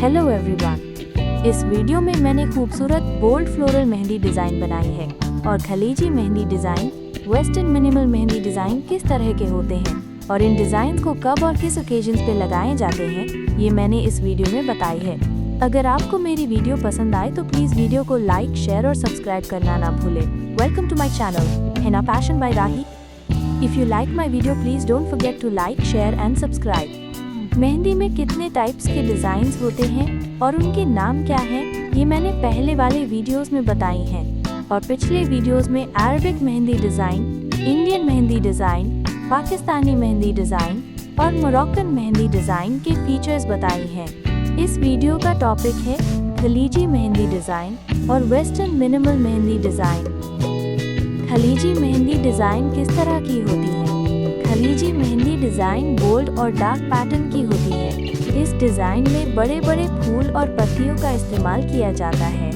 Hello everyone, इस video में मैंने खूबसूरत बोल्ड फ्लोरल मेहंदी डिज़ाइन बनाई है और खलीजी mehndi design, western minimal mehndi design किस तरह के होते हैं और इन डिज़ाइन को कब और किस ओकेजन्स पे लगाए जाते हैं, ये मैंने इस वीडियो में बताई है। अगर आपको मेरी वीडियो पसंद आए तो प्लीज़ वीडियो को लाइक, शेयर और सब्सक्राइब करना ना भूलें। Welcome to my channel henna passion by Rahi. If you like my video please don't forget to like, share and subscribe. Mehndi में कितने टाइप्स के डिज़ाइंस होते हैं और उनके नाम क्या हैं, ये मैंने पहले वाले वीडियोस में बताई हैं और पिछले वीडियोस में Arabic mehndi design, Indian mehndi design, Pakistani mehndi design और मोरक्कन मेहंदी डिज़ाइन के फीचर्स बताए हैं। इस वीडियो का टॉपिक है खलीजी मेहंदी डिज़ाइन और वेस्टर्न मिनिमल मेहंदी डिज़ाइन। खलीजी मेहंदी डिज़ाइन किस तरह की होती है? खलीजी मेहंदी डिज़ाइन बोल्ड और डार्क पैटर्न की होती है। इस डिज़ाइन में बड़े बड़े फूल और पत्तियों का इस्तेमाल किया जाता है।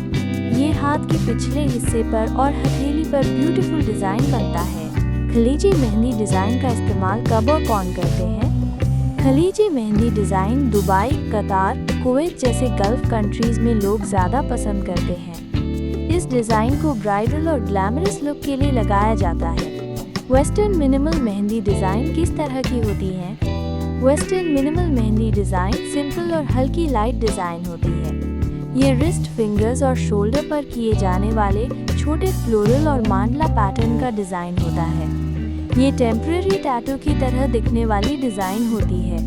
ये हाथ के पिछले हिस्से पर और हथेली पर ब्यूटीफुल डिज़ाइन बनता है। खलीजी मेहंदी डिज़ाइन का इस्तेमाल कब और कौन करते हैं? खलीजी मेहंदी डिज़ाइन दुबई, कतार, कुवैत जैसे गल्फ कंट्रीज़ में लोग ज़्यादा पसंद करते हैं। इस डिज़ाइन को ब्राइडल और ग्लैमरस लुक के लिए लगाया जाता है। वेस्टर्न मिनिमल मेहंदी डिज़ाइन किस तरह की होती है? Western minimal mehndi design simple और हल्की लाइट डिज़ाइन होती है। ये रिस्ट, फिंगर्स और शोल्डर पर किए जाने वाले छोटे फ्लोरल और मांडला पैटर्न का डिज़ाइन होता है। ये टेम्पररी टैटू की तरह दिखने वाली डिज़ाइन होती है।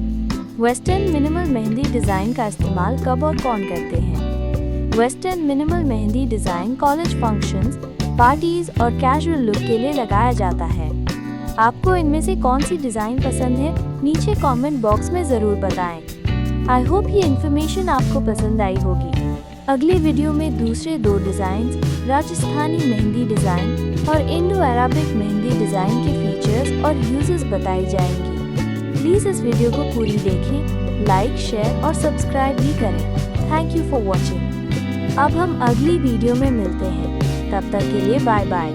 वेस्टर्न मिनिमल मेहंदी डिज़ाइन का इस्तेमाल कब और कौन करते हैं? Western minimal mehndi design college functions, parties और कैजुअल लुक के लिए लगाया जाता है। आपको इनमें से कौन सी डिज़ाइन पसंद है, नीचे कमेंट बॉक्स में ज़रूर बताएं। आई होप ये इन्फॉर्मेशन आपको पसंद आई होगी। अगले वीडियो में दूसरे दो डिज़ाइंस, राजस्थानी मेहंदी डिज़ाइन और इंडो अरबिक मेहंदी डिज़ाइन के फीचर्स और यूजेस बताई जाएंगी। प्लीज़ इस वीडियो को पूरी देखें, लाइक, शेयर और सब्सक्राइब भी करें। Thank you for watching. अब हम अगली वीडियो में मिलते हैं, तब तक के लिए बाय बाय।